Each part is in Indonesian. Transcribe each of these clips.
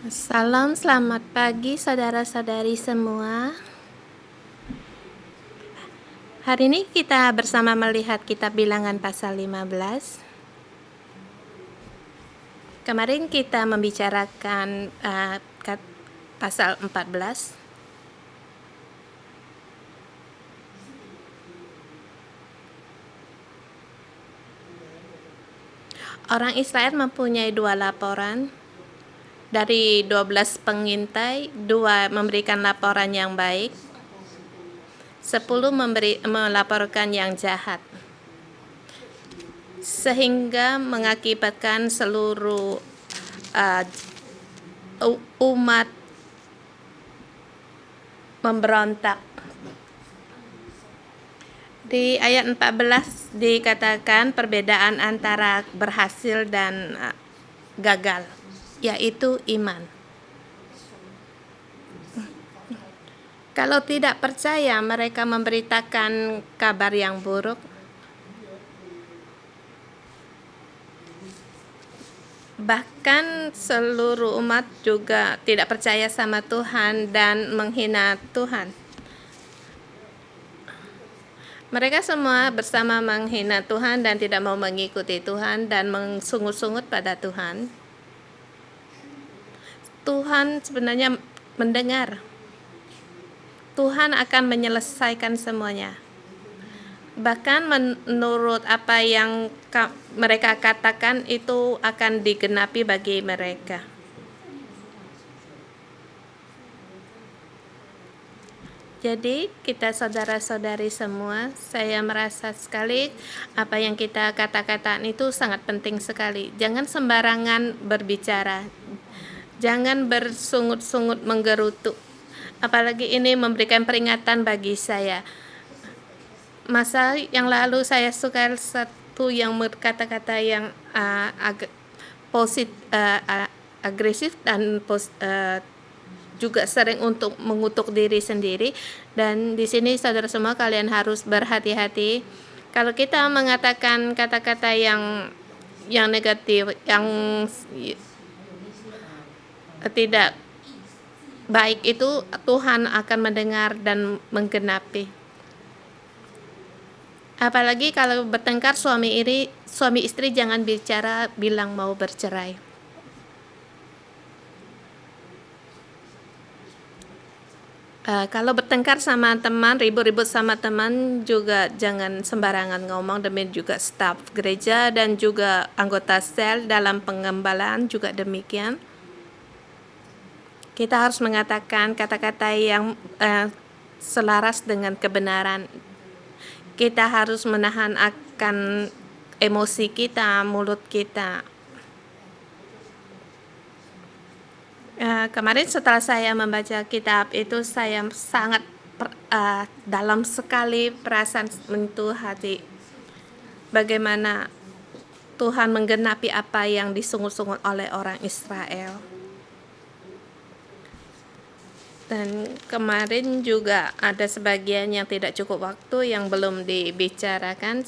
Salam, selamat pagi saudara-saudari semua. Hari ini kita bersama melihat kitab Bilangan pasal 15. Kemarin kita membicarakan pasal 14. Orang Israel mempunyai 2 laporan. Dari 12 pengintai, 2 memberikan laporan yang baik, 10 melaporkan yang jahat, sehingga mengakibatkan seluruh umat memberontak. Di ayat 14 dikatakan perbedaan antara berhasil dan gagal, yaitu iman. Kalau tidak percaya, mereka memberitakan kabar yang buruk. Bahkan seluruh umat juga tidak percaya sama Tuhan dan menghina Tuhan. Mereka semua bersama menghina Tuhan dan tidak mau mengikuti Tuhan dan mensungut-sungut pada Tuhan. Tuhan sebenarnya mendengar. Tuhan akan menyelesaikan semuanya. Bahkan menurut apa yang mereka katakan itu akan digenapi bagi mereka. Jadi kita saudara-saudari semua, saya merasa sekali apa yang kita kata-kataan itu sangat penting sekali. Jangan sembarangan berbicara. Jangan bersungut-sungut menggerutu. Apalagi ini memberikan peringatan bagi saya. Masa yang lalu saya suka satu yang berkata-kata yang agresif dan juga sering untuk mengutuk diri sendiri. Dan di sini saudara semua, kalian harus berhati-hati. Kalau kita mengatakan kata-kata yang negatif, yang tidak baik, itu Tuhan akan mendengar dan menggenapi. Apalagi kalau bertengkar suami istri, jangan bicara bilang mau bercerai. Kalau bertengkar sama teman, ribut-ribut sama teman, juga jangan sembarangan ngomong. Demikian juga staf gereja dan juga anggota sel dalam pengembalaan juga demikian. Kita harus mengatakan kata-kata yang selaras dengan kebenaran. Kita harus menahan akan emosi kita, mulut kita. Kemarin setelah saya membaca kitab itu, saya sangat dalam sekali perasaan menyentuh hati. Bagaimana Tuhan menggenapi apa yang disungut-sungut oleh orang Israel. Dan kemarin juga ada sebagian yang tidak cukup waktu yang belum dibicarakan.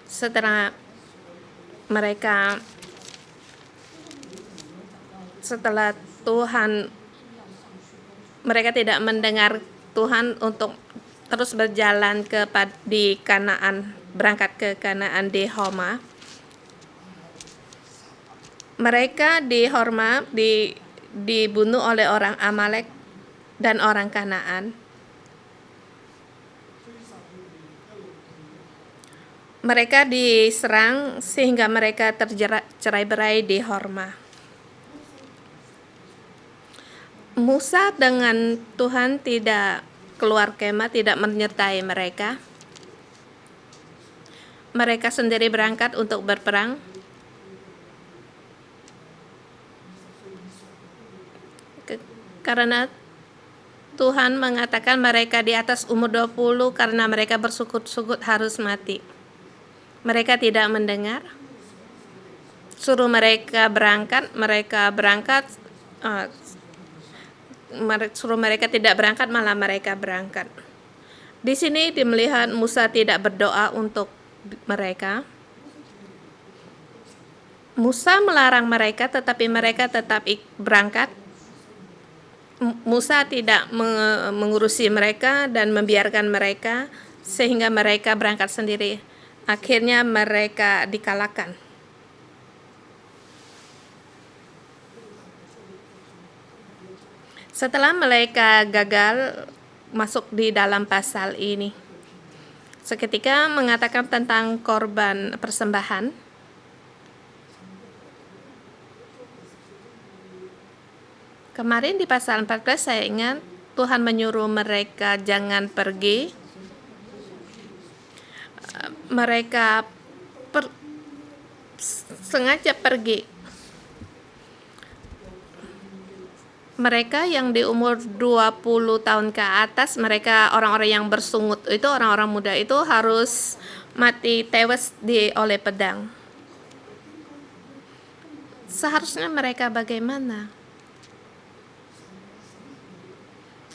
Setelah Tuhan, mereka tidak mendengar Tuhan untuk terus berjalan di Kanaan, berangkat ke Kanaan di Horma. Mereka di Horma dibunuh oleh orang Amalek dan orang Kanaan. Mereka diserang sehingga mereka tercerai-berai di Horma. Musa dengan Tuhan tidak keluar kemah, tidak menyertai mereka. Mereka sendiri berangkat untuk berperang. Karena Tuhan mengatakan mereka di atas umur 20 karena mereka bersukut-sukut harus mati. Mereka tidak mendengar. Suruh mereka berangkat, suruh mereka tidak berangkat, malah mereka berangkat. Di sini melihat Musa tidak berdoa untuk mereka. Musa melarang mereka, tetapi mereka tetap berangkat. Musa tidak mengurusi mereka dan membiarkan mereka, sehingga mereka berangkat sendiri. Akhirnya mereka dikalahkan. Setelah mereka gagal masuk di dalam pasal ini, seketika mengatakan tentang korban persembahan. Kemarin di pasal 14 saya ingat Tuhan menyuruh mereka jangan pergi. Mereka sengaja pergi. Mereka yang di umur 20 tahun ke atas, mereka orang-orang yang bersungut itu, orang-orang muda itu harus mati tewas oleh pedang. Seharusnya mereka bagaimana?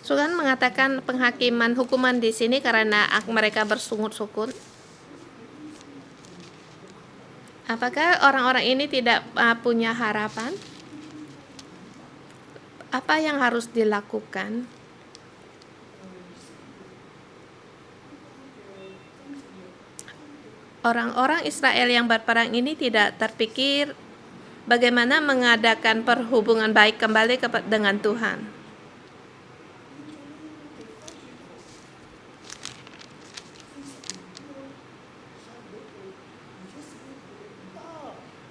Tuhan mengatakan penghakiman hukuman di sini karena mereka bersungut-sungut. Apakah orang-orang ini tidak punya harapan? Apa yang harus dilakukan? Orang-orang Israel yang berperang ini tidak terpikir bagaimana mengadakan perhubungan baik kembali dengan Tuhan.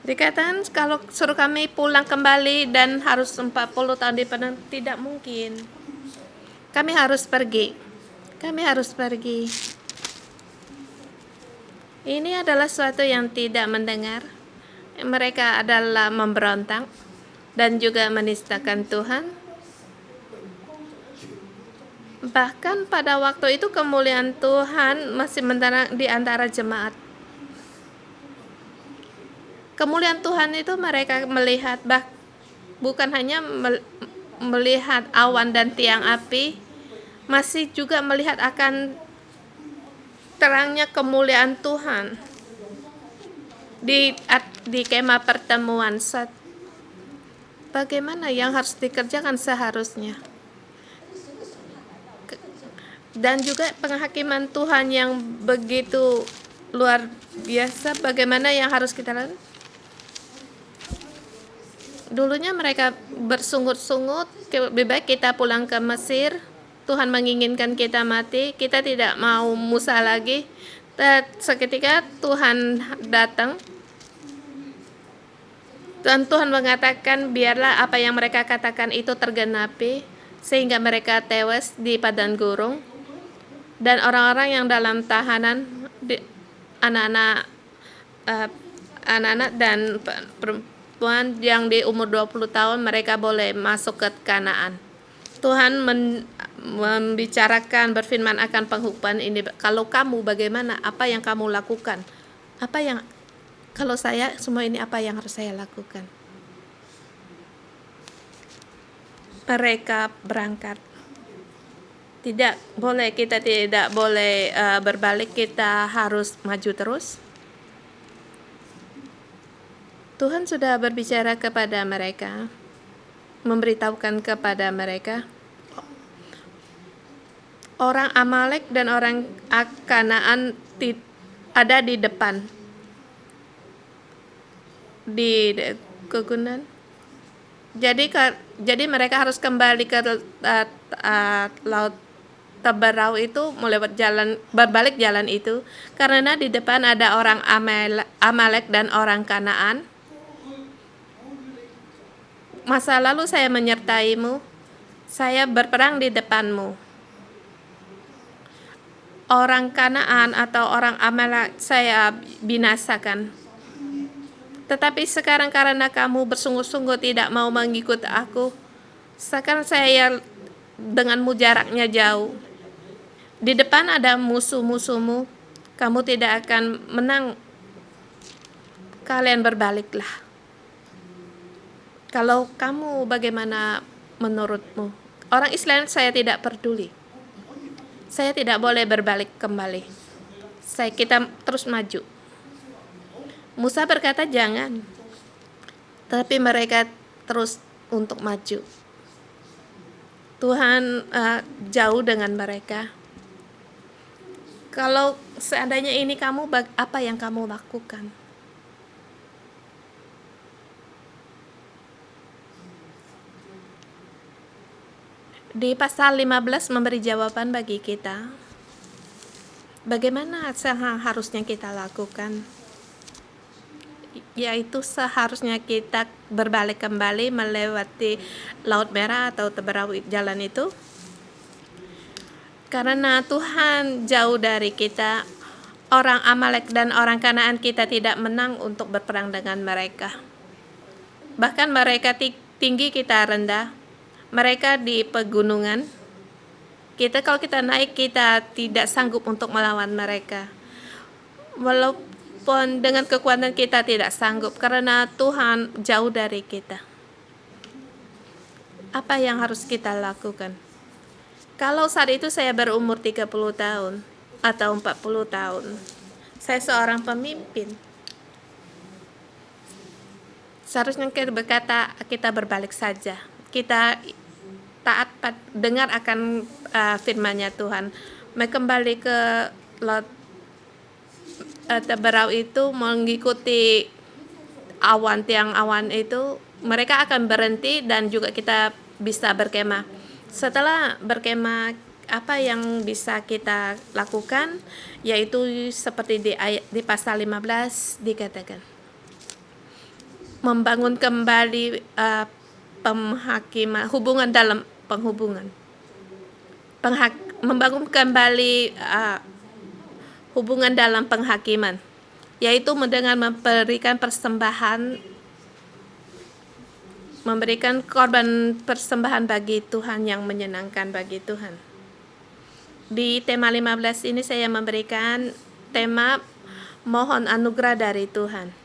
Dikatakan kalau suruh kami pulang kembali dan harus 40 tahun di padang, tidak mungkin. Kami harus pergi. Kami harus pergi. Ini adalah suatu yang tidak mendengar. Mereka adalah memberontak dan juga menistakan Tuhan. Bahkan pada waktu itu kemuliaan Tuhan masih menterang di antara jemaat. Kemuliaan Tuhan itu mereka melihat, bukan hanya melihat awan dan tiang api, masih juga melihat akan terangnya kemuliaan Tuhan di kemah pertemuan. Bagaimana yang harus dikerjakan seharusnya? Dan juga penghakiman Tuhan yang begitu luar biasa, bagaimana yang harus kita lakukan? Dulunya mereka bersungut-sungut, lebih baik kita pulang ke Mesir. Tuhan menginginkan kita mati, kita tidak mau Musa lagi. Seketika Tuhan datang, dan Tuhan mengatakan biarlah apa yang mereka katakan itu tergenapi, sehingga mereka tewas di padang gurun. Dan orang-orang yang dalam tahanan, anak-anak dan perempuan yang di umur 20 tahun, mereka boleh masuk ke Kanaan. Tuhan membicarakan, berfirman akan penghukuman ini. Kalau kamu bagaimana? Apa yang kamu lakukan? Kalau saya semua ini apa yang harus saya lakukan? Mereka berangkat. Kita tidak boleh berbalik, kita harus maju terus. Tuhan sudah berbicara kepada mereka, memberitahukan kepada mereka, orang Amalek dan orang Kanaan ada di depan, di kegunaan. Jadi mereka harus kembali ke laut Teberau itu, melewat berbalik jalan itu, karena di depan ada orang Amalek dan orang Kanaan. Masa lalu saya menyertaimu, saya berperang di depanmu. Orang Kanaan atau orang Amalek saya binasakan. Tetapi sekarang karena kamu bersungguh-sungguh tidak mau mengikut aku, sekarang saya denganmu jaraknya jauh. Di depan ada musuh-musuhmu, kamu tidak akan menang. Kalian berbaliklah. Kalau kamu bagaimana menurutmu? Orang Islam saya tidak peduli. Saya tidak boleh berbalik kembali. Kita terus maju. Musa berkata jangan. tapi mereka terus untuk maju. Tuhan jauh dengan mereka. Kalau seandainya ini kamu, apa yang kamu lakukan? Di pasal 15 memberi jawaban bagi kita. Bagaimana yang harusnya kita lakukan? Yaitu seharusnya kita berbalik kembali melewati Laut Merah atau teberau jalan itu. Karena Tuhan jauh dari kita, orang Amalek dan orang Kanaan kita tidak menang untuk berperang dengan mereka. Bahkan mereka tinggi, kita rendah. Mereka di pegunungan. Kalau kita naik, kita tidak sanggup untuk melawan mereka. Walaupun dengan kekuatan kita tidak sanggup, karena Tuhan jauh dari kita. Apa yang harus kita lakukan? Kalau saat itu saya berumur 30 tahun atau 40 tahun, saya seorang pemimpin. Seharusnya kita berkata, kita berbalik saja. Kita taat dengar akan firman-Nya Tuhan. Kembali ke laut teberau itu, mengikuti tiang awan itu, mereka akan berhenti dan juga kita bisa berkemah. Setelah berkemah, apa yang bisa kita lakukan? Yaitu seperti di pasal 15 dikatakan, membangun kembali penghakiman, hubungan dalam penghubungan. Membangun kembali hubungan dalam penghakiman, yaitu dengan memberikan persembahan, memberikan korban persembahan bagi Tuhan yang menyenangkan bagi Tuhan. Di tema 15 ini saya memberikan tema mohon anugerah dari Tuhan.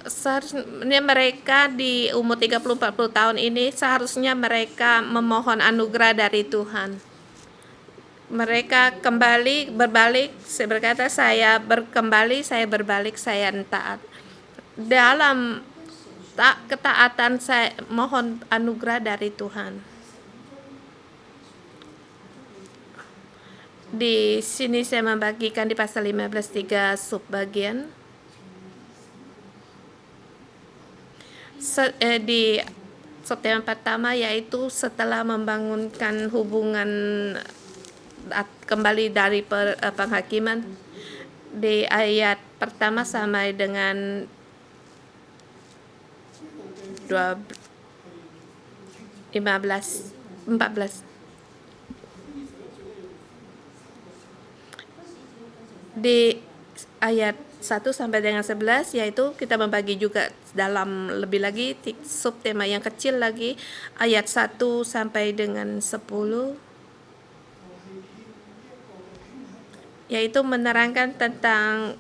Seharusnya mereka di umur 30-40 tahun ini, seharusnya mereka memohon anugerah dari Tuhan. Mereka kembali, berbalik, saya berkata, saya berkembali, saya berbalik, saya taat. Dalam ketaatan saya mohon anugerah dari Tuhan. Di sini saya membagikan di pasal 15 3 subbagian. Di subtema pertama yaitu setelah membangunkan hubungan kembali dari penghakiman, di ayat pertama sampai dengan 14. Di ayat 1 sampai dengan 11 yaitu kita membagi juga dalam lebih lagi subtema yang kecil lagi, ayat 1 sampai dengan 10, yaitu menerangkan tentang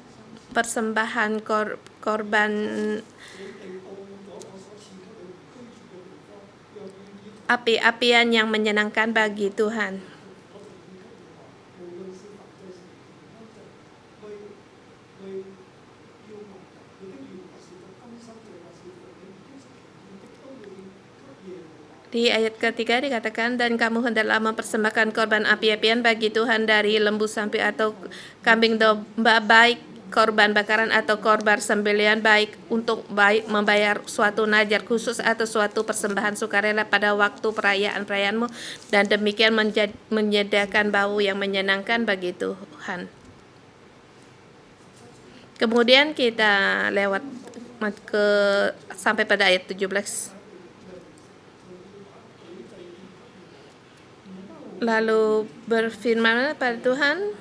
persembahan korban api-apian yang menyenangkan bagi Tuhan. Di ayat ketiga dikatakan, dan kamu hendaklah mempersembahkan korban api-apian bagi Tuhan dari lembu sapi atau kambing domba, baik korban bakaran atau korban sembelihan, baik untuk membayar suatu najar khusus atau suatu persembahan sukarela pada waktu perayaan-perayaanmu, dan demikian menyediakan bau yang menyenangkan bagi Tuhan. Kemudian kita lewat sampai pada ayat 17. Lalu berfirman pada Tuhan,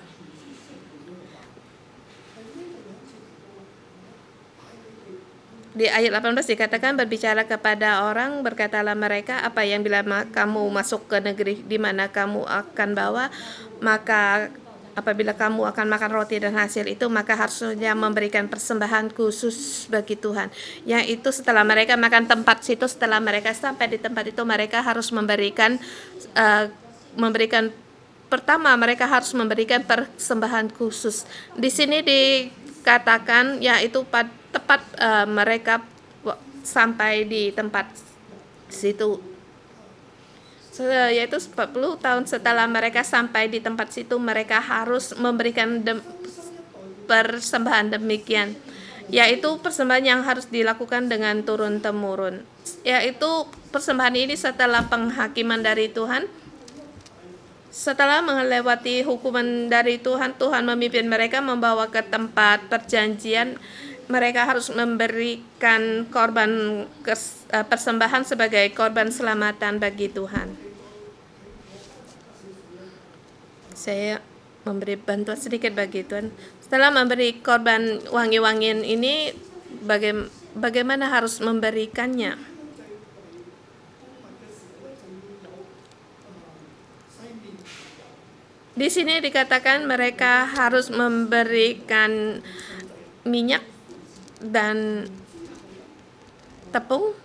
di ayat 18 dikatakan, berbicara kepada orang, berkatalah mereka, apa yang bila kamu masuk ke negeri di mana kamu akan bawa, maka apabila kamu akan makan roti dan hasil itu, maka harusnya memberikan persembahan khusus bagi Tuhan. Yang itu setelah mereka makan tempat situ, setelah mereka sampai di tempat itu, mereka harus memberikan pertama mereka harus memberikan persembahan khusus. Di sini katakan yaitu tepat mereka sampai di tempat situ, yaitu 40 tahun setelah mereka sampai di tempat situ, mereka harus memberikan persembahan demikian, yaitu persembahan yang harus dilakukan dengan turun-temurun, yaitu persembahan ini setelah penghakiman dari Tuhan. Setelah melewati hukuman dari Tuhan, Tuhan memimpin mereka membawa ke tempat perjanjian. Mereka harus memberikan korban persembahan sebagai korban selamatan bagi Tuhan. Saya memberi bantuan sedikit bagi Tuhan. Setelah memberi korban wangi-wangian ini, bagaimana harus memberikannya? Di sini dikatakan mereka harus memberikan minyak dan tepung.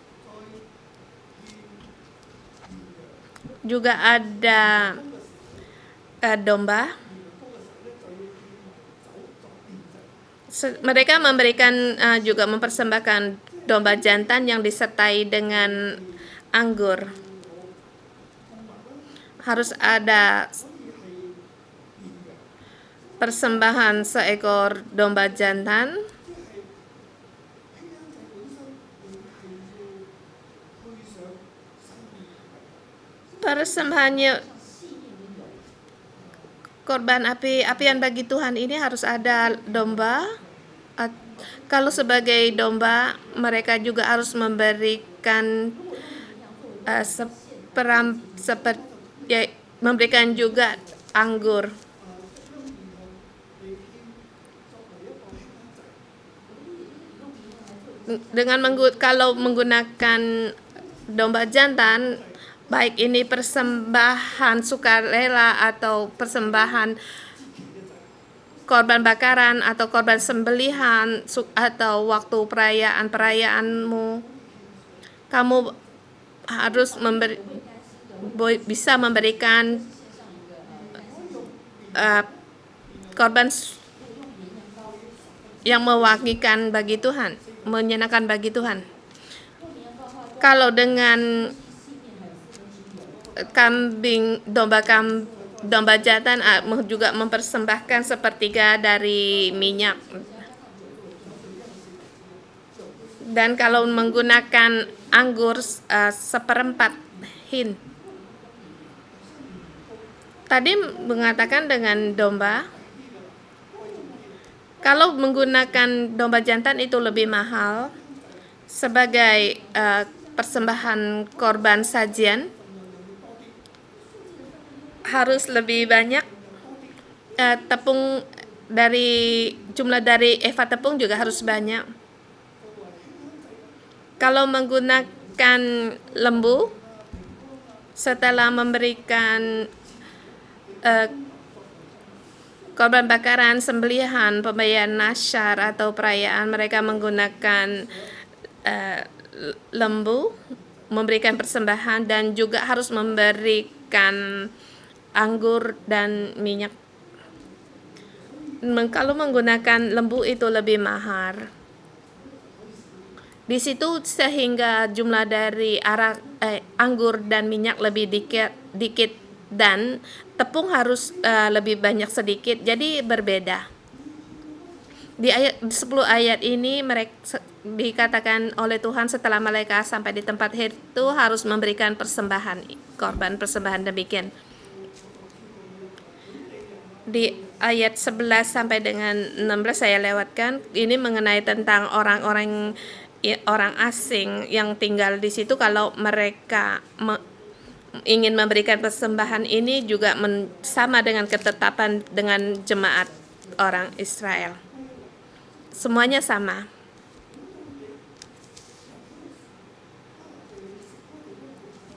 Juga ada domba. Mereka memberikan juga mempersembahkan domba jantan yang disertai dengan anggur. Harus ada persembahan seekor domba jantan, persembahannya korban api-apian bagi Tuhan ini harus ada domba. Kalau sebagai domba, mereka juga harus memberikan memberikan juga anggur. Kalau menggunakan domba jantan, baik ini persembahan sukarela atau persembahan korban bakaran atau korban sembelihan atau waktu perayaanmu, kamu harus bisa memberikan korban yang mewangikan bagi Tuhan, menyenangkan bagi Tuhan. Kalau dengan domba jantan juga mempersembahkan sepertiga dari minyak. Dan kalau menggunakan anggur seperempat hin. Tadi mengatakan dengan domba. Kalau menggunakan domba jantan itu lebih mahal sebagai persembahan korban sajian, harus lebih banyak tepung, jumlah dari eva tepung juga harus banyak. Kalau menggunakan lembu, setelah memberikan korban bakaran, sembelihan, pembayaran nasyar atau perayaan, mereka menggunakan lembu, memberikan persembahan dan juga harus memberikan anggur dan minyak. Kalau menggunakan lembu itu lebih mahal. Di situ sehingga jumlah dari anggur dan minyak lebih dikit dan tepung harus lebih banyak sedikit, jadi berbeda. Di 10 ayat ini mereka dikatakan oleh Tuhan setelah mereka sampai di tempat itu harus memberikan persembahan, korban persembahan demikian. Di ayat 11 sampai dengan 16 saya lewatkan, ini mengenai tentang orang asing yang tinggal di situ. Kalau mereka ingin memberikan persembahan ini juga sama dengan ketetapan dengan jemaat orang Israel. Semuanya sama.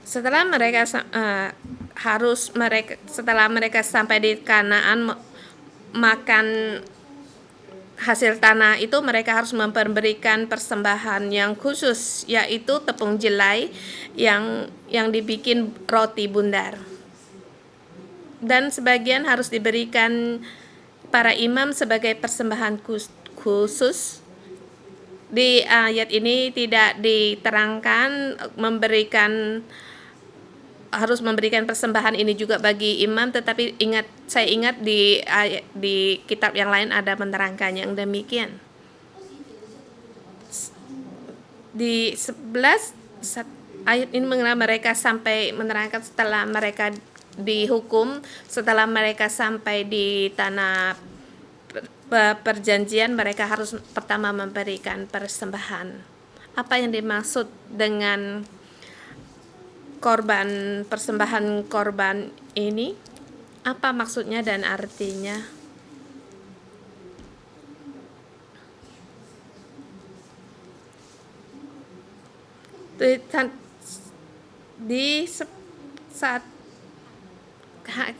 Setelah mereka sampai di Kanaan makan hasil tanah itu, mereka harus memberikan persembahan yang khusus, yaitu tepung jelai yang dibikin roti bundar. Dan sebagian harus diberikan para imam sebagai persembahan khusus. Di ayat ini tidak diterangkan harus memberikan persembahan ini juga bagi imam, tetapi saya ingat di kitab yang lain ada menerangkan yang demikian. Di 11 ayat ini mengenai mereka sampai menerangkan setelah mereka dihukum, setelah mereka sampai di tanah perjanjian, mereka harus pertama memberikan persembahan. Apa yang dimaksud dengan persembahan korban ini? Apa maksudnya dan artinya?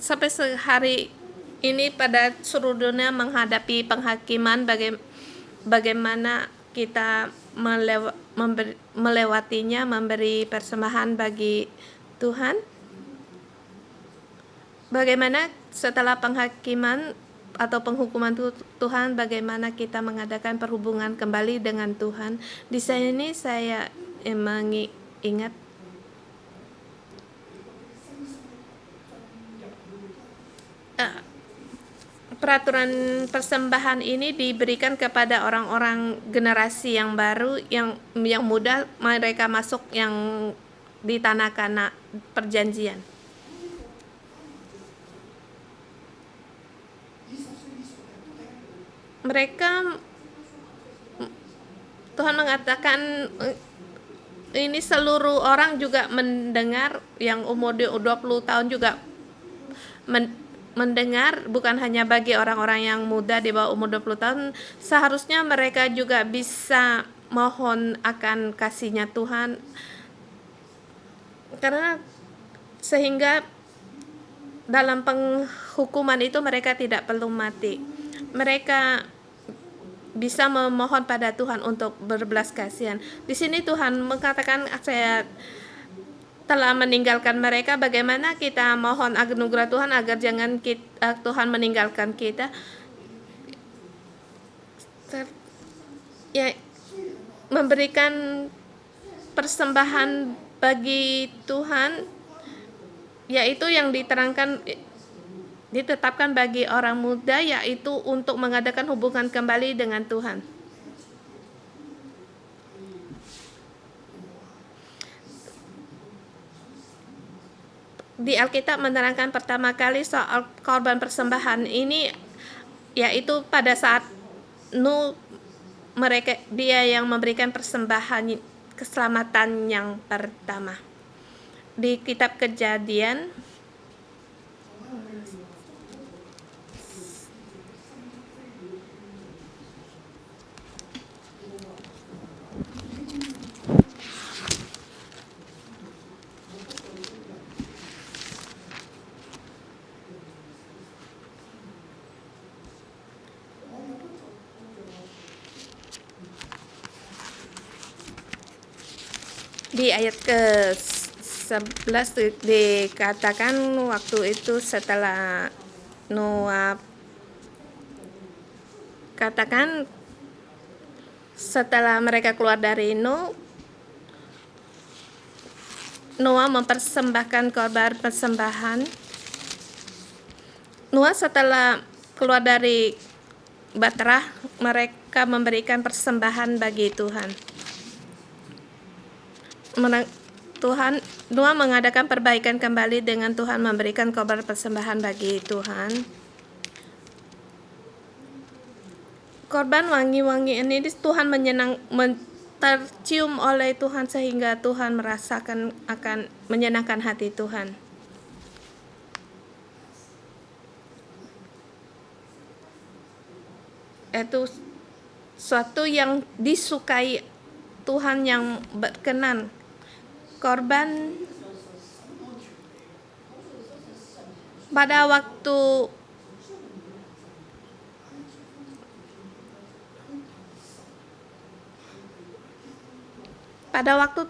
Sampai sehari ini pada seluruh dunia menghadapi penghakiman, bagaimana kita melewatinya, memberi persembahan bagi Tuhan. Bagaimana setelah penghakiman atau penghukuman Tuhan, bagaimana kita mengadakan perhubungan kembali dengan Tuhan. Di sini saya ingat peraturan persembahan ini diberikan kepada orang-orang generasi yang baru, yang muda, mereka masuk yang di tanah Kana perjanjian. Tuhan mengatakan ini seluruh orang juga mendengar, yang umur 20 tahun juga mendengar, bukan hanya bagi orang-orang yang muda di bawah umur 20 tahun. Seharusnya mereka juga bisa mohon akan kasih-Nya Tuhan, karena sehingga dalam penghukuman itu mereka tidak perlu mati. Mereka bisa memohon pada Tuhan untuk berbelas kasihan. Di sini Tuhan mengatakan, saya telah meninggalkan mereka. Bagaimana kita mohon anugerah Tuhan agar jangan Tuhan meninggalkan kita? Ya, memberikan persembahan bagi Tuhan, yaitu yang ditetapkan bagi orang muda, yaitu untuk mengadakan hubungan kembali dengan Tuhan. Di Alkitab menerangkan pertama kali soal korban persembahan ini, yaitu pada saat dia yang memberikan persembahan keselamatan yang pertama. Di kitab Kejadian di ayat ke-11 dikatakan, waktu itu setelah Noah, setelah mereka keluar dari Noah mempersembahkan korban persembahan. Noah setelah keluar dari Baterah, mereka memberikan persembahan bagi Tuhan. Noah mengadakan perbaikan kembali dengan Tuhan, memberikan korban persembahan bagi Tuhan. Korban wangi-wangi ini Tuhan tercium oleh Tuhan, sehingga Tuhan merasakan akan menyenangkan hati Tuhan. Itu suatu yang disukai Tuhan, yang berkenan. Korban pada waktu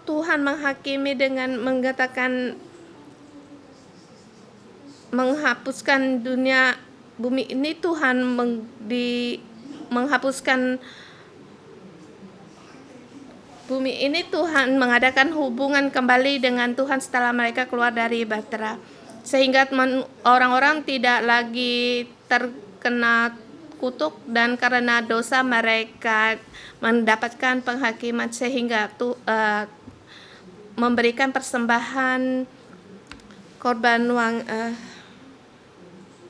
Tuhan menghakimi dengan mengatakan menghapuskan bumi ini, Tuhan menghapuskan bumi ini, Tuhan mengadakan hubungan kembali dengan Tuhan setelah mereka keluar dari Batra, sehingga orang-orang tidak lagi terkena kutuk, dan karena dosa mereka mendapatkan penghakiman, sehingga memberikan persembahan korban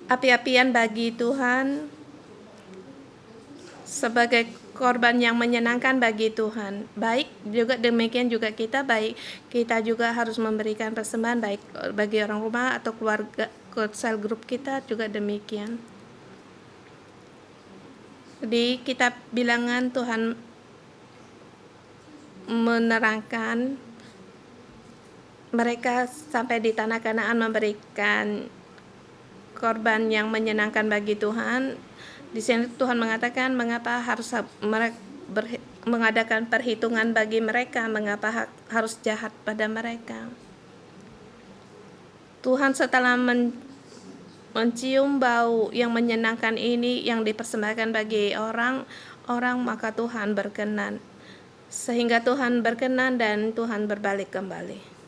api-apian bagi Tuhan sebagai korban yang menyenangkan bagi Tuhan. Baik juga demikian juga kita juga harus memberikan persembahan, baik bagi orang rumah atau keluarga, sel grup kita juga demikian. Di kitab Bilangan Tuhan menerangkan mereka sampai di tanah Kanaan memberikan korban yang menyenangkan bagi Tuhan. Di sini Tuhan mengatakan mengapa harus mengadakan perhitungan bagi mereka, mengapa harus jahat pada mereka. Tuhan setelah mencium bau yang menyenangkan ini yang dipersembahkan bagi orang, maka Tuhan berkenan. Sehingga Tuhan berkenan dan Tuhan berbalik kembali.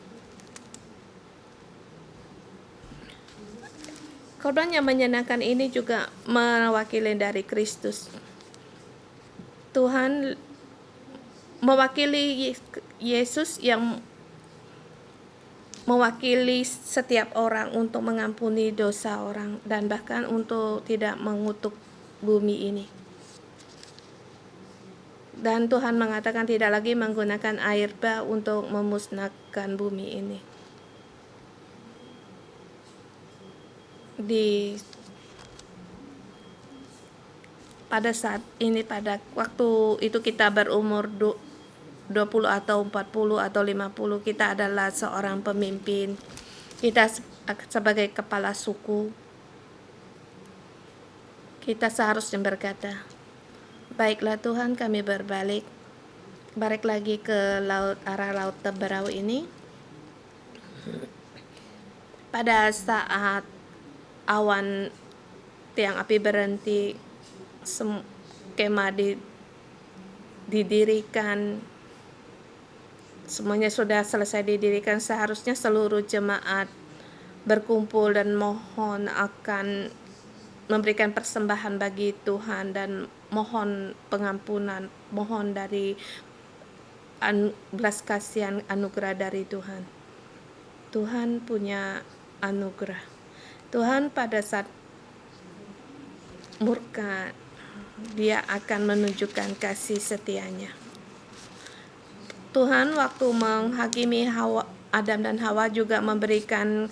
Korban yang menyenangkan ini juga mewakili dari Kristus. Tuhan mewakili Yesus yang mewakili setiap orang untuk mengampuni dosa orang dan bahkan untuk tidak mengutuk bumi ini. Dan Tuhan mengatakan tidak lagi menggunakan air bah untuk memusnahkan bumi ini. Pada saat ini, pada waktu itu kita berumur 20 atau 40 atau 50, kita adalah seorang pemimpin. Kita sebagai kepala suku, kita seharusnya berkata, baiklah Tuhan, kami balik lagi ke arah laut Teberau ini. Pada saat awan tiang api berhenti, kemah didirikan, semuanya sudah selesai didirikan, seharusnya seluruh jemaat berkumpul dan mohon akan memberikan persembahan bagi Tuhan dan mohon pengampunan, mohon dari belas kasihan anugerah dari Tuhan. Tuhan punya anugerah. Tuhan pada saat murka, Dia akan menunjukkan kasih setianya. Tuhan waktu menghakimi Adam dan Hawa juga memberikan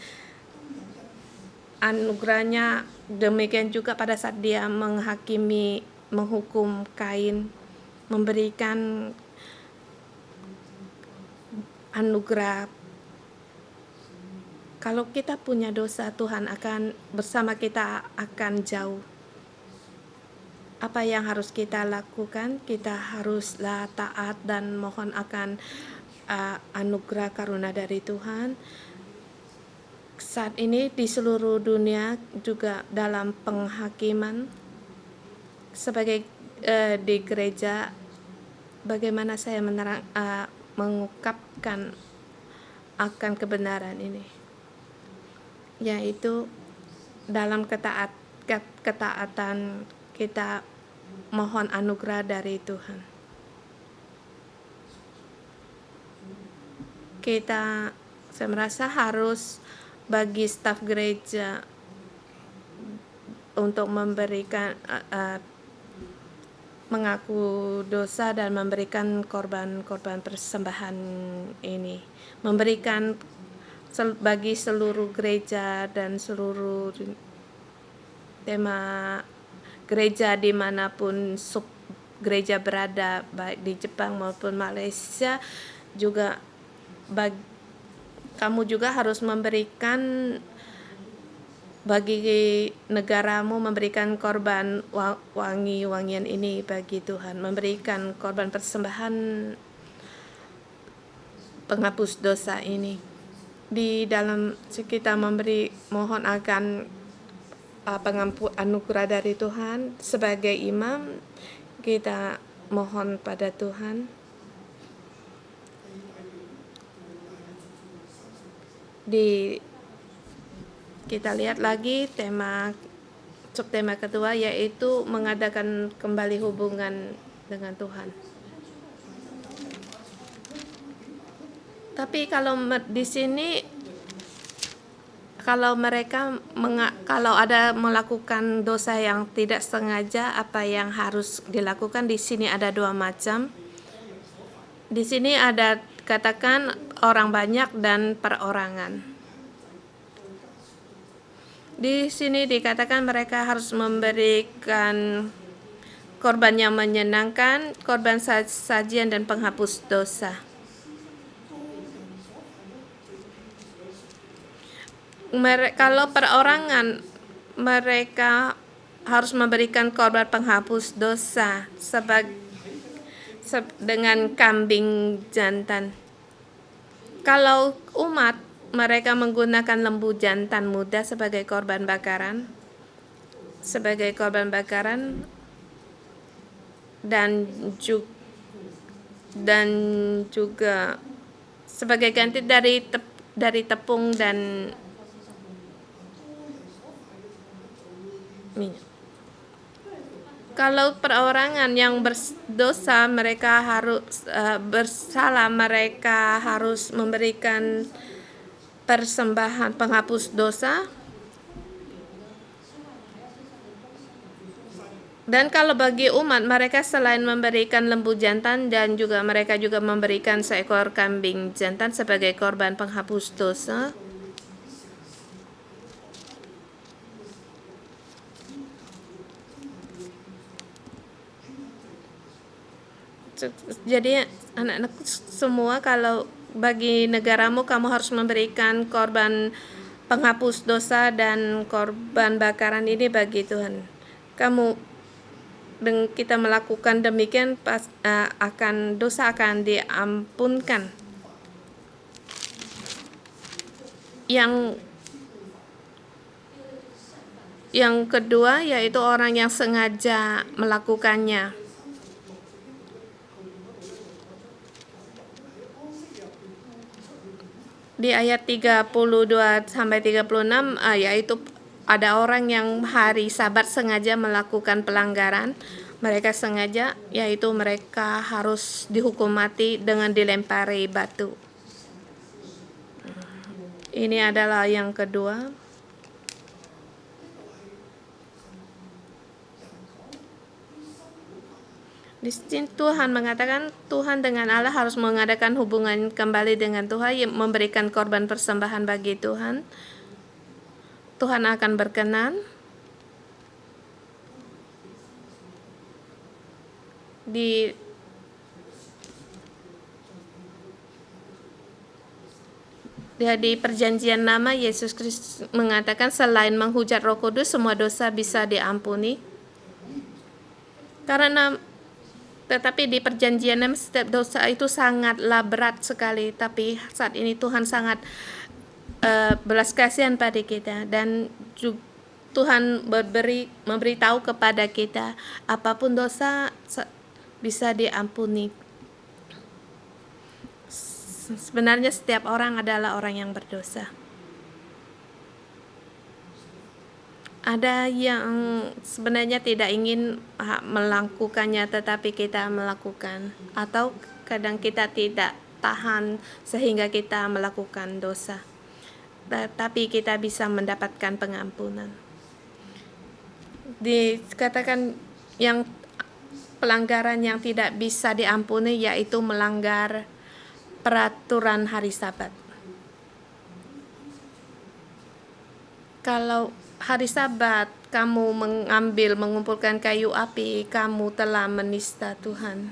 anugerahnya. Demikian juga pada saat Dia menghukum Kain, memberikan anugerah. Kalau kita punya dosa, Tuhan akan bersama kita akan jauh. Apa yang harus kita lakukan? Kita haruslah taat dan mohon akan anugerah karunia dari Tuhan. Saat ini di seluruh dunia juga dalam penghakiman. Sebagai di gereja, bagaimana saya mengungkapkan akan kebenaran ini? Yaitu dalam ketaatan kita mohon anugerah dari Tuhan. Saya merasa harus bagi staf gereja untuk memberikan mengaku dosa dan memberikan korban persembahan ini, memberikan bagi seluruh gereja dan seluruh tema gereja dimanapun sub gereja berada, baik di Jepang maupun Malaysia juga. Kamu juga harus memberikan bagi negaramu, memberikan korban wangian ini bagi Tuhan, memberikan korban persembahan penghapus dosa ini. Di dalam kita mohon akan anugerah dari Tuhan. Sebagai imam, kita mohon pada Tuhan. Kita lihat lagi subtema kedua, yaitu mengadakan kembali hubungan dengan Tuhan. Tapi kalau di sini, kalau ada melakukan dosa yang tidak sengaja, apa yang harus dilakukan? Di sini ada dua macam. Di sini ada katakan orang banyak dan perorangan. Di sini dikatakan mereka harus memberikan korban yang menyenangkan, korban sajian dan penghapus dosa. Kalau perorangan, mereka harus memberikan korban penghapus dosa dengan kambing jantan. Kalau umat, mereka menggunakan lembu jantan muda sebagai korban bakaran, dan juga sebagai ganti dari tepung dan minyak. Kalau perorangan yang berdosa, mereka harus bersalah, mereka harus memberikan persembahan penghapus dosa. Dan kalau bagi umat, mereka selain memberikan lembu jantan dan mereka juga memberikan seekor kambing jantan sebagai korban penghapus dosa. Jadi anak-anak semua, kalau bagi negaramu kamu harus memberikan korban penghapus dosa dan korban bakaran ini bagi Tuhan. Kita melakukan demikian, dosa akan diampunkan. Yang kedua yaitu orang yang sengaja melakukannya. Di ayat 32 sampai 36, yaitu ada orang yang hari Sabat sengaja melakukan pelanggaran. Mereka sengaja, yaitu mereka harus dihukum mati dengan dilempari batu. Ini adalah yang kedua. Di sini Tuhan mengatakan Tuhan dengan Allah harus mengadakan hubungan kembali dengan Tuhan, memberikan korban persembahan bagi Tuhan. Tuhan akan berkenan. Di perjanjian lama, Yesus Kristus mengatakan selain menghujat Roh Kudus, semua dosa bisa diampuni. Tetapi di perjanjian lama setiap dosa itu sangatlah berat sekali. Tapi saat ini Tuhan sangat belas kasihan pada kita, dan Tuhan memberitahu kepada kita apapun dosa bisa diampuni. Sebenarnya setiap orang adalah orang yang berdosa. Ada yang sebenarnya tidak ingin melakukannya, tetapi kita melakukan. Atau kadang kita tidak tahan sehingga kita melakukan dosa. Tetapi kita bisa mendapatkan pengampunan. Dikatakan yang pelanggaran yang tidak bisa diampuni yaitu melanggar peraturan hari Sabat. Kalau hari Sabat kamu mengumpulkan kayu api, kamu telah menista Tuhan.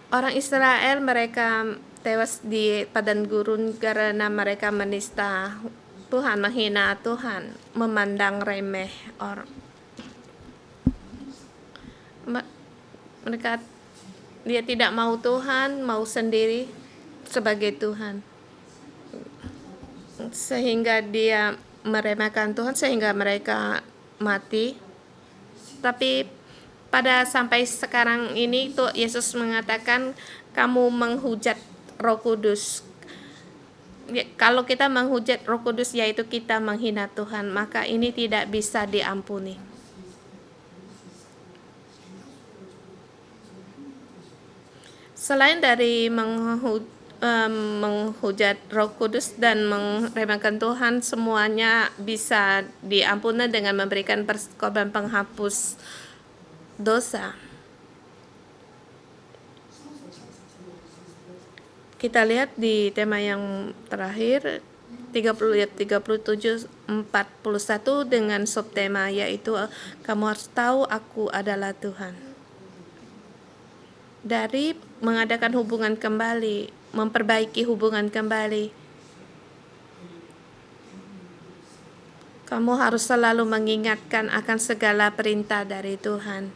Orang Israel, mereka tewas di padang gurun karena mereka menista Tuhan, menghina Tuhan, memandang remeh orang. Dia tidak mau Tuhan, mau sendiri sebagai Tuhan. Sehingga dia meremehkan Tuhan sehingga mereka mati. Tapi pada sampai sekarang ini tuh Yesus mengatakan kamu menghujat Roh Kudus. Kalau kita menghujat Roh Kudus yaitu kita menghina Tuhan, maka ini tidak bisa diampuni. Selain dari menghujat Roh Kudus dan meremehkan Tuhan, semuanya bisa diampuni dengan memberikan korban penghapus dosa. Kita lihat di tema yang terakhir 37 41 dengan subtema yaitu kamu harus tahu aku adalah Tuhan. Dari mengadakan hubungan kembali, memperbaiki hubungan kembali, kamu harus selalu mengingatkan akan segala perintah dari Tuhan.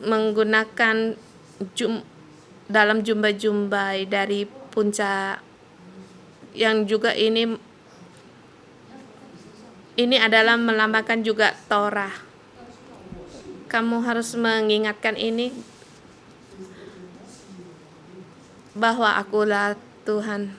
Menggunakan dalam jumbai-jumbai dari puncak yang juga ini adalah melambangkan juga Torah. Kamu harus mengingatkan ini bahwa akulah Tuhan.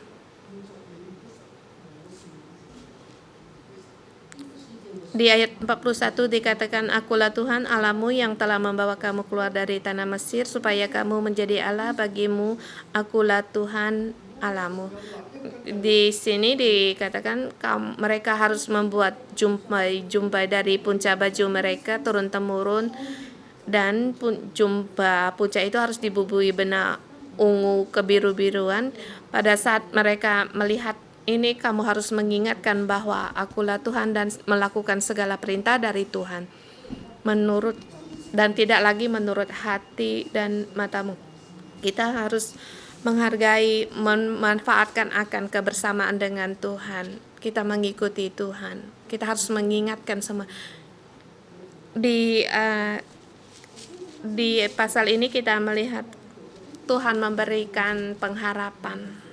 Di ayat 41 dikatakan, akulah Tuhan Allahmu yang telah membawa kamu keluar dari tanah Mesir supaya kamu menjadi Allah bagimu, akulah Tuhan Allahmu. Di sini dikatakan mereka harus membuat jumbai dari punca baju mereka turun-temurun, dan punca itu harus dibubui benang ungu kebiru-biruan. Pada saat mereka melihat ini, kamu harus mengingatkan bahwa akulah Tuhan dan melakukan segala perintah dari Tuhan dan tidak lagi menurut hati dan matamu. Kita harus menghargai, memanfaatkan akan kebersamaan dengan Tuhan. Kita mengikuti Tuhan. Kita harus mengingatkan semua. Di pasal ini kita melihat Tuhan memberikan pengharapan.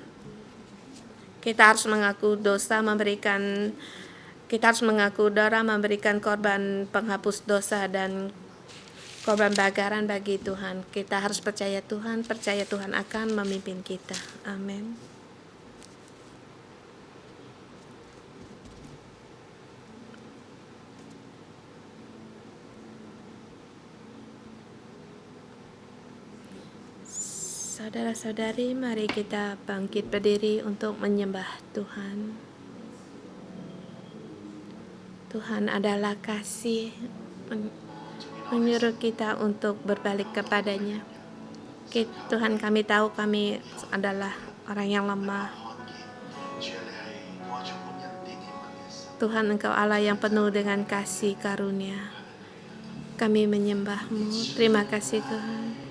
Kita harus mengaku dosa, memberikan korban penghapus dosa dan korban bakaran bagi Tuhan. Kita harus percaya Tuhan akan memimpin kita. Amin. Saudara-saudari, mari kita bangkit berdiri untuk menyembah Tuhan. Tuhan adalah kasih, menyuruh kita untuk berbalik kepadanya. Tuhan, kami tahu kami adalah orang yang lemah. Tuhan, Engkau Allah yang penuh dengan kasih karunia. Kami menyembah-Mu. Terima kasih Tuhan.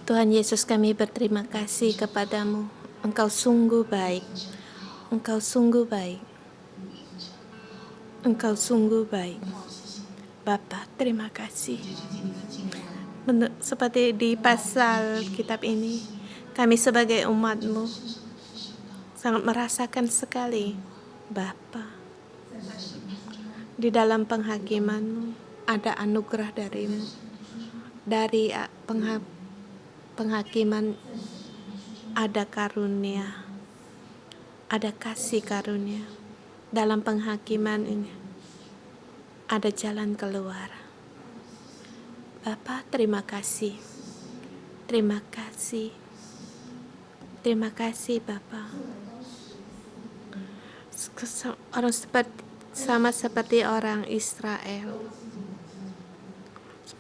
Tuhan Yesus, kami berterima kasih kepadamu. Engkau sungguh baik. Engkau sungguh baik. Engkau sungguh baik. Bapa, terima kasih. Seperti di pasal kitab ini, kami sebagai umat-Mu sangat merasakan sekali, Bapa, di dalam penghakiman-Mu ada anugerah dari-Mu. Dari penghakiman ada karunia, ada kasih karunia. Dalam penghakiman ini ada jalan keluar. Bapa, terima kasih. Terima kasih. Terima kasih, Bapa. Orang sama seperti orang Israel.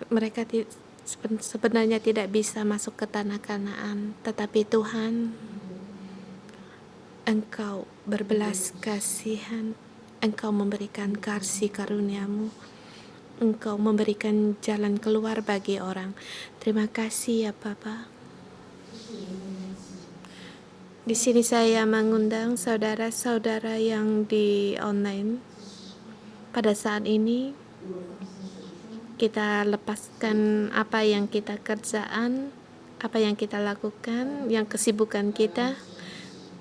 Mereka sebenarnya tidak bisa masuk ke tanah Kanaan, tetapi Tuhan, Engkau berbelas kasihan, Engkau memberikan kasih karunia-Mu, Engkau memberikan jalan keluar bagi orang. Terima kasih ya Bapa. Di sini saya mengundang saudara-saudara yang di online. Pada saat ini kita lepaskan apa yang kita kerjaan, apa yang kita lakukan, yang kesibukan kita.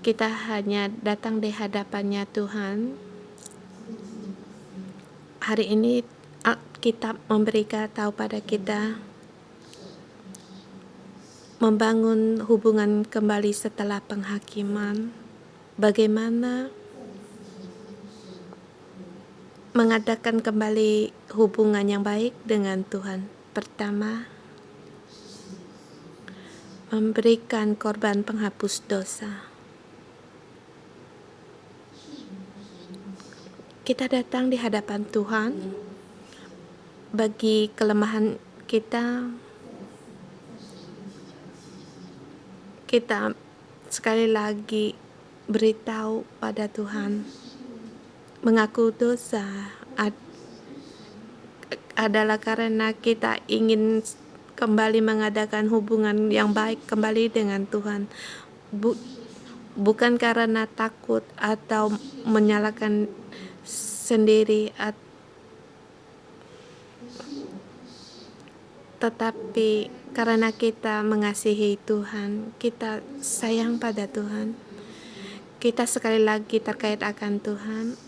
Kita hanya datang di hadapannya Tuhan. Hari ini Alkitab memberikan tahu pada kita membangun hubungan kembali setelah penghakiman. Bagaimana mengadakan kembali hubungan yang baik dengan Tuhan. Pertama, memberikan korban penghapus dosa. Kita datang di hadapan Tuhan bagi kelemahan kita. Kita sekali lagi beritahu pada Tuhan, mengaku dosa adalah karena kita ingin kembali mengadakan hubungan yang baik kembali dengan Tuhan, bukan karena takut atau menyalahkan sendiri, tetapi karena kita mengasihi Tuhan, kita sayang pada Tuhan, kita sekali lagi terkait akan Tuhan,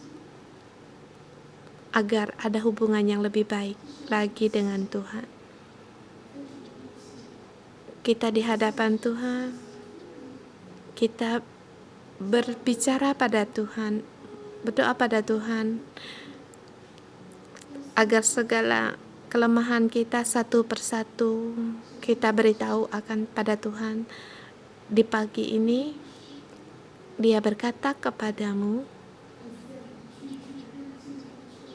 agar ada hubungan yang lebih baik lagi dengan Tuhan. Kita di hadapan Tuhan, kita berbicara pada Tuhan, berdoa pada Tuhan, agar segala kelemahan kita satu persatu kita beritahu akan pada Tuhan. Di pagi ini Dia berkata kepadamu,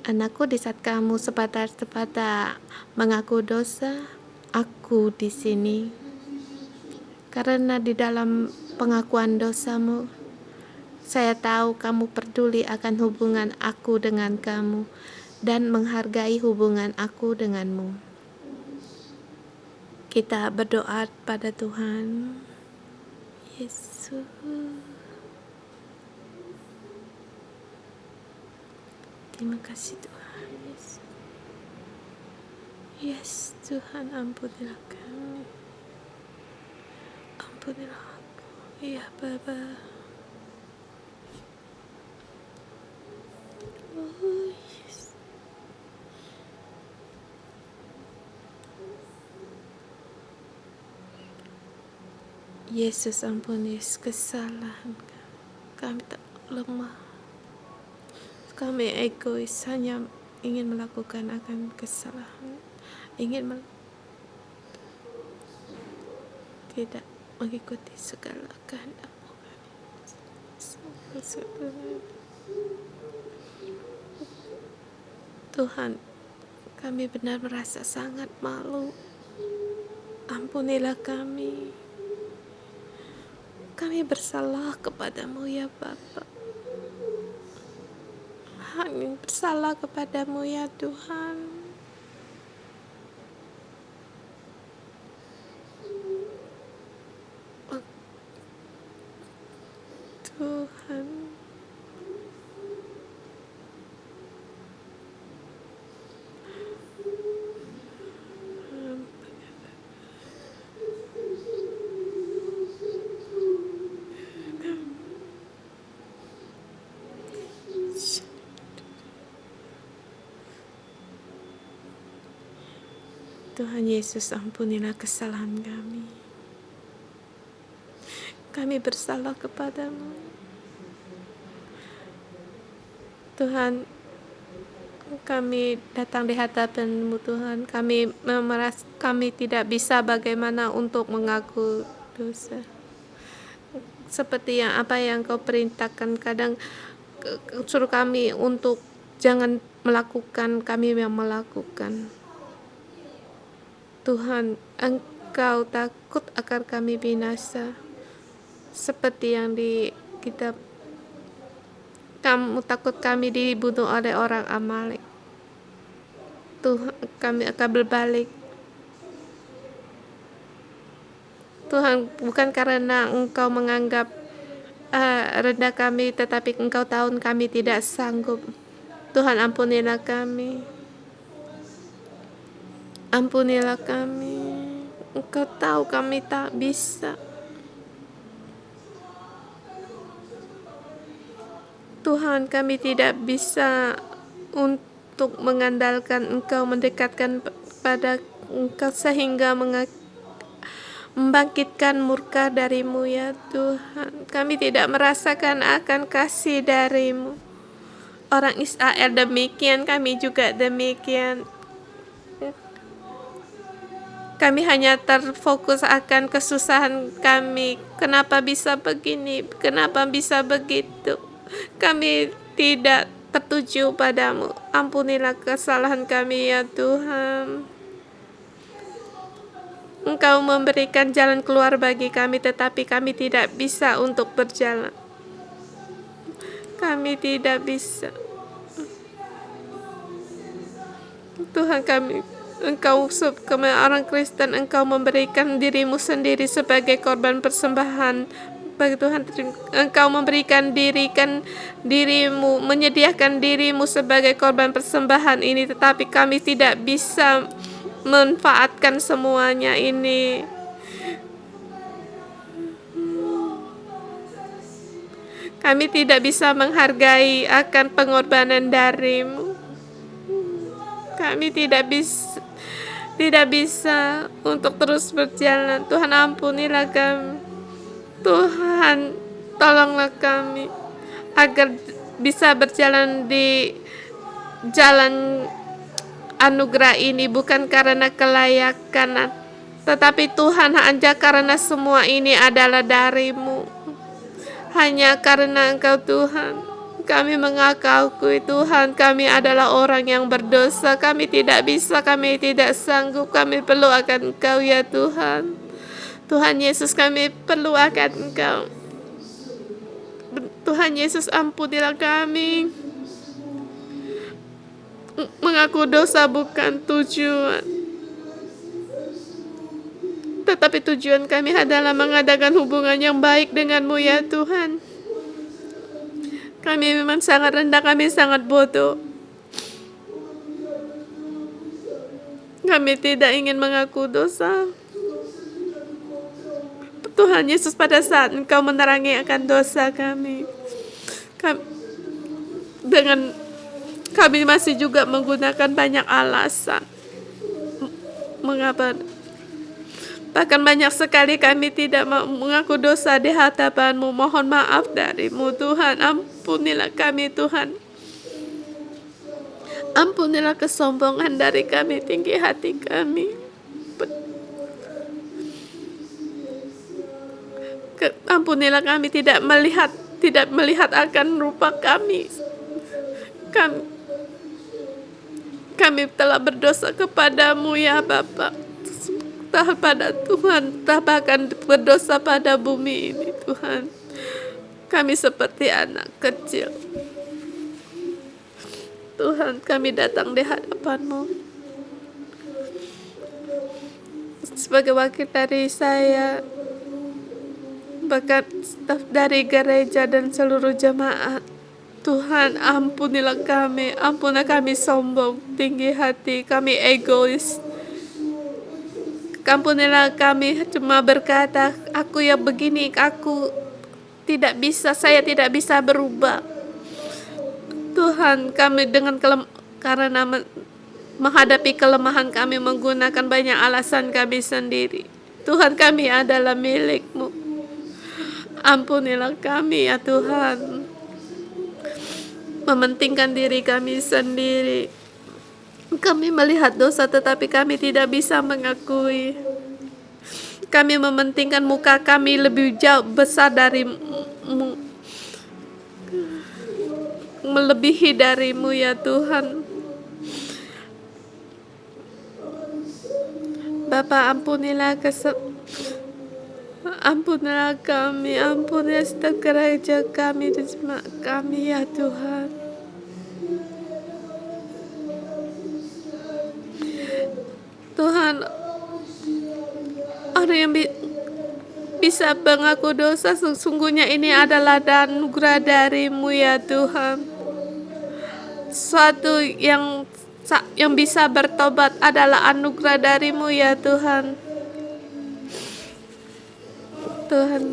anakku, di saat kamu sepatah-sepatah mengaku dosa, aku di sini. Karena di dalam pengakuan dosamu, saya tahu kamu peduli akan hubungan aku dengan kamu dan menghargai hubungan aku denganmu. Kita berdoa pada Tuhan. Yesus. Terima kasih Tuhan. Yes Tuhan, ampunilah kami. Ampunilah aku. Ya Bapa. Oh yes. Yesus, ampuni kesalahan kami. Kami tak lemah. Kami egois, hanya ingin melakukan akan kesalahan, tidak mengikuti segala kehendak-Mu. Tuhan, kami benar merasa sangat malu. Ampunilah kami. Kami bersalah kepadamu ya Bapa. Kami bersalah kepadamu ya Tuhan. Tuhan, Tuhan Yesus, ampunilah kesalahan kami. Kami bersalah kepadamu. Tuhan, kami datang di hadapan-Mu Tuhan. Kami tidak bisa bagaimana untuk mengaku dosa. Seperti apa yang Kau perintahkan, kadang suruh kami untuk jangan melakukan, kami yang melakukan. Tuhan, Engkau takut akan kami binasa, seperti yang di kitab. Kamu takut kami dibunuh oleh orang Amalek. Tuhan, kami akan berbalik. Tuhan, bukan karena Engkau menganggap rendah kami, tetapi Engkau tahu kami tidak sanggup. Tuhan, ampunilah kami. Ampunilah kami. Engkau tahu kami tak bisa. Tuhan, kami tidak bisa untuk mengandalkan Engkau, mendekatkan pada Engkau sehingga membangkitkan murka dari-Mu ya Tuhan. Kami tidak merasakan akan kasih dari-Mu. Orang Israel demikian, kami juga demikian. Kami hanya terfokus akan kesusahan kami. Kenapa bisa begini? Kenapa bisa begitu? Kami tidak tertuju padamu. Ampunilah kesalahan kami ya Tuhan. Engkau memberikan jalan keluar bagi kami, tetapi kami tidak bisa untuk berjalan. Kami tidak bisa. Tuhan, Engkau orang Kristen, Engkau memberikan diri-Mu sendiri sebagai korban persembahan. Bagi Tuhan, Engkau memberikan diri-Mu, menyediakan diri-Mu sebagai korban persembahan ini, tetapi kami tidak bisa manfaatkan semuanya ini. Kami tidak bisa menghargai akan pengorbanan dari-Mu. Kami tidak bisa untuk terus berjalan. Tuhan, ampunilah kami. Tuhan, tolonglah kami agar bisa berjalan di jalan anugerah ini bukan karena kelayakan, tetapi Tuhan hanya karena semua ini adalah dari-Mu. Hanya karena Engkau Tuhan, kami mengakui Tuhan, kami adalah orang yang berdosa, kami tidak bisa, kami tidak sanggup, kami perlu akan Engkau ya Tuhan. Tuhan Yesus, kami perlu akan Engkau. Tuhan Yesus, ampunilah kami. Mengaku dosa bukan tujuan, tetapi tujuan kami adalah mengadakan hubungan yang baik dengan-Mu ya Tuhan. Kami memang sangat rendah, kami sangat bodoh. Kami tidak ingin mengaku dosa. Tuhan Yesus, pada saat Engkau menerangi akan dosa kami, kami masih juga menggunakan banyak alasan mengapa. Bahkan banyak sekali kami tidak mengaku dosa di hadapan-Mu. Mohon maaf dari-Mu Tuhan. Ampunilah kami Tuhan. Ampunilah kesombongan dari kami, tinggi hati kami. Ampunilah kami tidak melihat akan rupa kami. Kami telah berdosa kepadamu ya Bapa, pada Tuhan, bahkan berdosa pada bumi ini Tuhan. Kami seperti anak kecil Tuhan, kami datang di hadapan-Mu sebagai wakil dari saya, bahkan staf dari gereja dan seluruh jemaat. Tuhan, ampunilah kami, ampunilah kami sombong, tinggi hati, kami egois. Ampunilah kami cuma berkata, aku yang begini, aku tidak bisa, saya tidak bisa berubah. Tuhan, kami karena menghadapi kelemahan kami menggunakan banyak alasan kami sendiri. Tuhan, kami adalah milik-Mu. Ampunilah kami ya Tuhan, mementingkan diri kami sendiri. Kami melihat dosa tetapi kami tidak bisa mengakui. Kami mementingkan muka kami lebih jauh besar dari-Mu, melebihi dari-Mu ya Tuhan. Bapa, ampunilah kami, ampunilah setiap gereja kami dan jemaat kami ya Tuhan. Tuhan, orang yang bisa mengaku dosa sesungguhnya ini adalah anugerah dari-Mu ya Tuhan. Suatu yang bisa bertobat adalah anugerah dari-Mu ya Tuhan. Tuhan,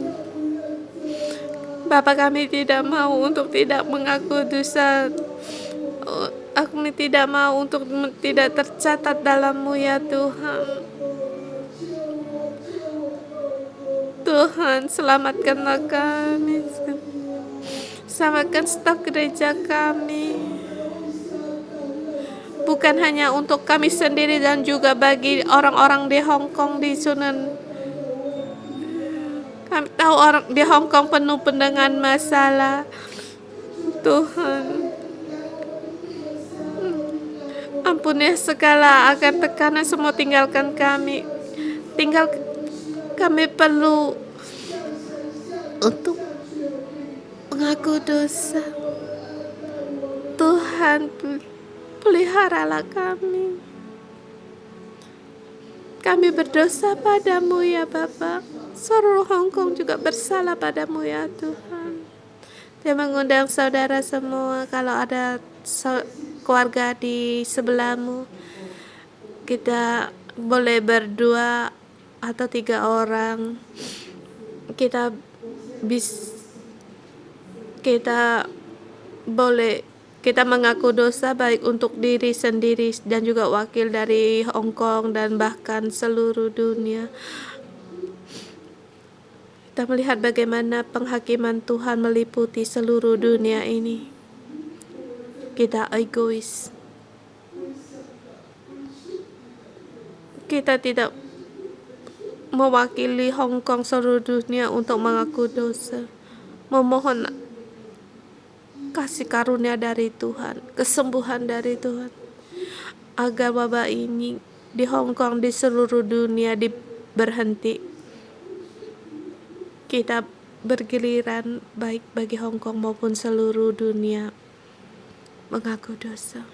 Bapa, kami tidak mau untuk tidak mengaku dosa. Kami tidak mau untuk tidak tercatat dalam-Mu ya Tuhan. Tuhan, selamatkanlah kami. Selamatkan staf gereja kami. Bukan hanya untuk kami sendiri dan juga bagi orang-orang di Hong Kong, di Sunan. Kami tahu orang di Hong Kong penuh dengan masalah. Tuhan, ampuni segala akan tekanan semua, tinggalkan kami. Kami perlu untuk mengaku dosa. Tuhan, peliharalah kami. Kami berdosa padamu ya Bapa. Seluruh Hong Kong juga bersalah padamu ya Tuhan. Dia mengundang saudara semua, kalau ada keluarga di sebelahmu, kita boleh berdua atau 3 orang. Kita mengaku dosa baik untuk diri sendiri dan juga wakil dari Hong Kong dan bahkan seluruh dunia. Kita melihat bagaimana penghakiman Tuhan meliputi seluruh dunia ini. Kita egois. Kita tidak mewakili Hong Kong seluruh dunia untuk mengaku dosa. Memohon kasih karunia dari Tuhan, kesembuhan dari Tuhan, agar wabah ini di Hong Kong, di seluruh dunia berhenti. Kita bergiliran baik bagi Hong Kong maupun seluruh dunia mengaku dosa.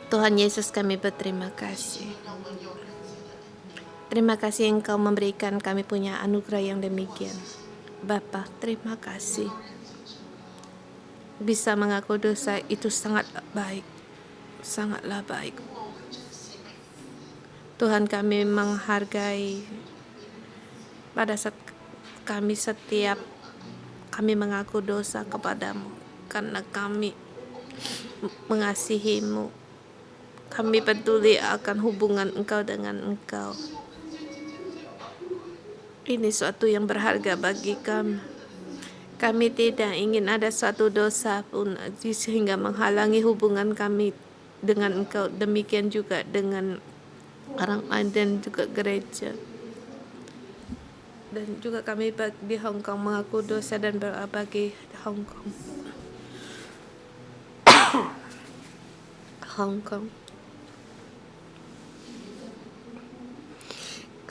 Tuhan Yesus, kami berterima kasih. Terima kasih Engkau memberikan kami punya anugerah yang demikian. Bapa, terima kasih. Bisa mengaku dosa itu sangatlah baik. Tuhan, kami menghargai pada saat kami mengaku dosa kepadamu, karena kami mengasihimu. Kami peduli akan hubungan Engkau dengan Engkau. Ini suatu yang berharga bagi kami. Kami tidak ingin ada suatu dosa pun sehingga menghalangi hubungan kami dengan Engkau. Demikian juga dengan orang lain dan juga gereja. Dan juga kami di Hong Kong mengaku dosa dan berdoa bagi Hong Kong. Hong Kong.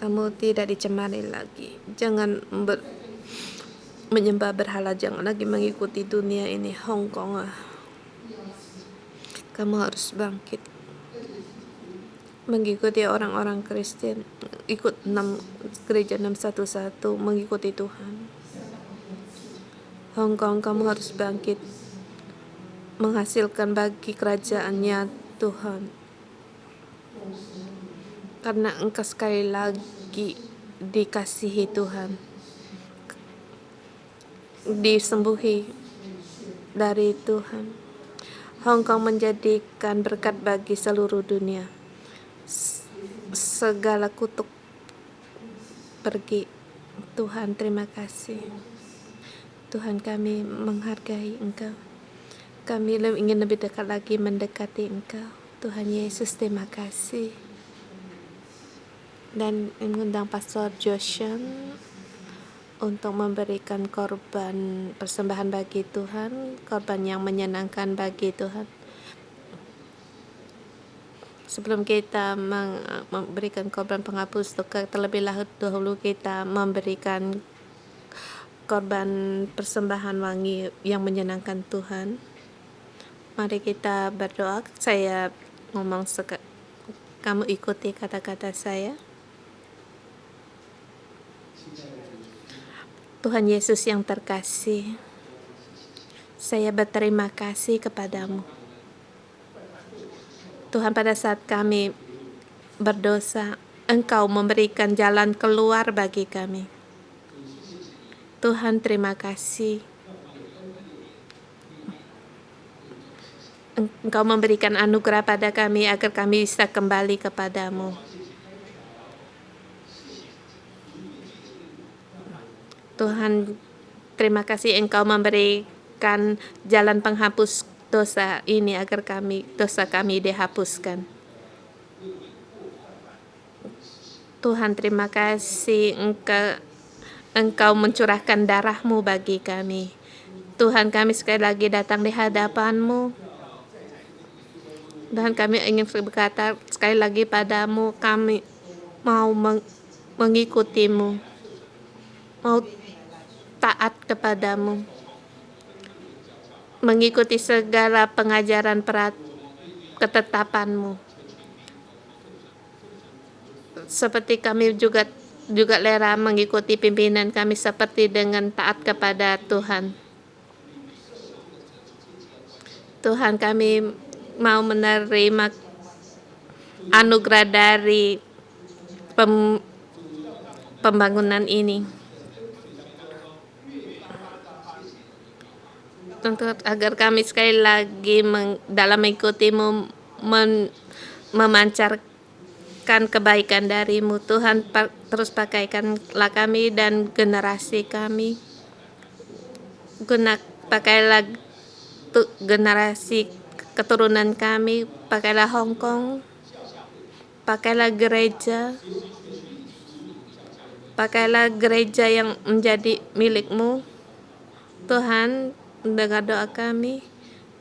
Kamu tidak dicemari lagi. Jangan menyembah berhala, jangan lagi mengikuti dunia ini. Hong Kong, kamu harus bangkit. Mengikuti orang-orang Kristen, ikut gereja 611, mengikuti Tuhan. Hong Kong, kamu harus bangkit, menghasilkan bagi kerajaannya Tuhan. Karena engkau sekali lagi dikasihi Tuhan, disembuhi dari Tuhan. Hong Kong menjadikan berkat bagi seluruh dunia. Segala kutuk pergi. Tuhan, terima kasih. Tuhan, kami menghargai Engkau. Kami ingin lebih dekat lagi mendekati Engkau. Tuhan Yesus, terima kasih. Dan mengundang Pastor Joshan untuk memberikan korban persembahan bagi Tuhan, korban yang menyenangkan bagi Tuhan. Sebelum kita memberikan korban penghapus dosa, terlebih dahulu kita memberikan korban persembahan wangi yang menyenangkan Tuhan. Mari kita berdoa. Saya ngomong kamu ikuti kata-kata saya. Tuhan Yesus yang terkasih, saya berterima kasih kepadamu. Tuhan, pada saat kami berdosa, Engkau memberikan jalan keluar bagi kami. Tuhan, terima kasih. Engkau memberikan anugerah pada kami agar kami bisa kembali kepadamu. Tuhan, terima kasih Engkau memberikan jalan penghapus dosa ini agar dosa kami dihapuskan. Tuhan, terima kasih Engkau mencurahkan darah-Mu bagi kami. Tuhan, kami sekali lagi datang di hadapan-Mu. Tuhan, kami ingin berkata sekali lagi padamu, kami mau mengikuti-Mu, mau taat kepadamu, mengikuti segala pengajaran ketetapan-Mu. Seperti kami juga rela mengikuti pimpinan kami seperti dengan taat kepada Tuhan. Tuhan, kami mau menerima anugerah dari pembangunan ini. Agar kami sekali lagi dalam mengikuti-Mu memancarkan kebaikan dari-Mu. Tuhan, terus pakaikanlah kami dan generasi kami. Pakailah generasi keturunan kami, pakailah Hong Kong, pakailah gereja yang menjadi milik-Mu. Tuhan, dengar doa kami.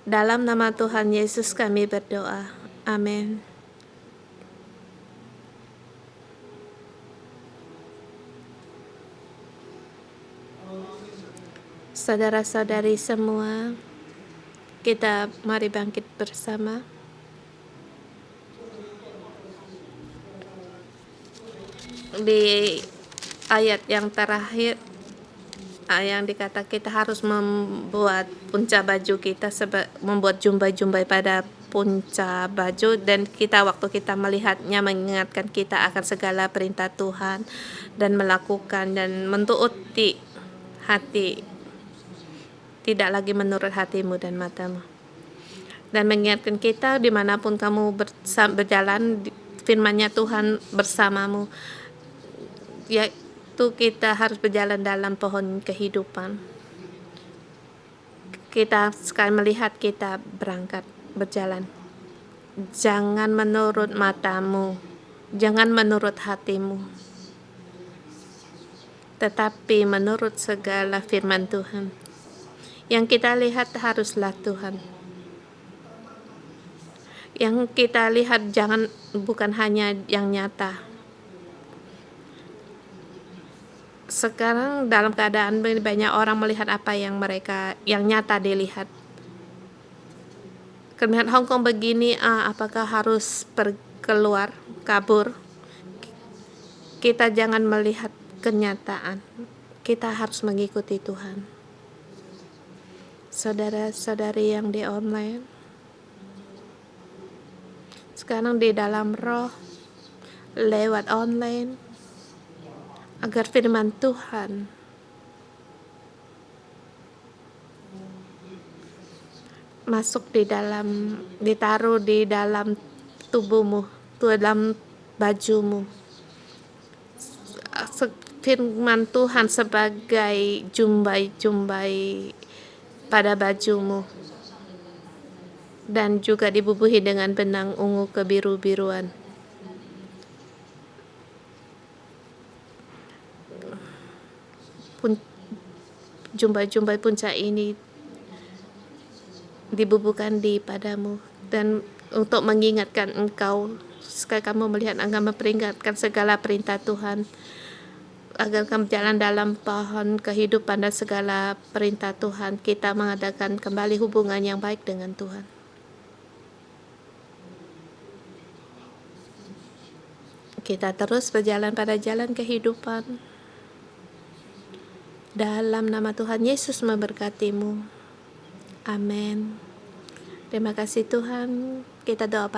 Dalam nama Tuhan Yesus kami berdoa. Amin. Saudara-saudari semua, kita mari bangkit bersama. Di ayat yang terakhir, yang dikata kita harus membuat punca baju kita, membuat jumbai-jumbai pada punca baju, dan waktu kita melihatnya mengingatkan kita akan segala perintah Tuhan dan melakukan dan menuruti hati, tidak lagi menurut hatimu dan matamu, dan mengingatkan kita dimanapun kamu berjalan, firman-Nya Tuhan bersamamu, yaitu kita harus berjalan dalam pohon kehidupan. Kita sekali melihat kita berjalan. Jangan menurut matamu, jangan menurut hatimu, tetapi menurut segala firman Tuhan. Yang kita lihat haruslah Tuhan. Yang kita lihat bukan hanya yang nyata. Sekarang dalam keadaan banyak orang melihat apa yang nyata dilihat. Melihat Hong Kong begini, apakah harus keluar, kabur? Kita jangan melihat kenyataan. Kita harus mengikuti Tuhan. Saudara-saudari yang di online, sekarang di dalam roh, lewat online, agar firman Tuhan masuk ditaruh di dalam tubuhmu, dalam bajumu. Firman Tuhan sebagai jumbai pada bajumu, dan juga dibubuhi dengan benang ungu kebiru-biruan. Jumbai-jumbai puncak ini dibubuhkan padamu, dan untuk mengingatkan engkau, sekali kamu melihat, engkau memperingatkan segala perintah Tuhan, agar kamu berjalan dalam pohon kehidupan dan segala perintah Tuhan. Kita mengadakan kembali hubungan yang baik dengan Tuhan. Kita terus berjalan pada jalan kehidupan. Dalam nama Tuhan Yesus memberkatimu. Amin. Terima kasih Tuhan. Kita doa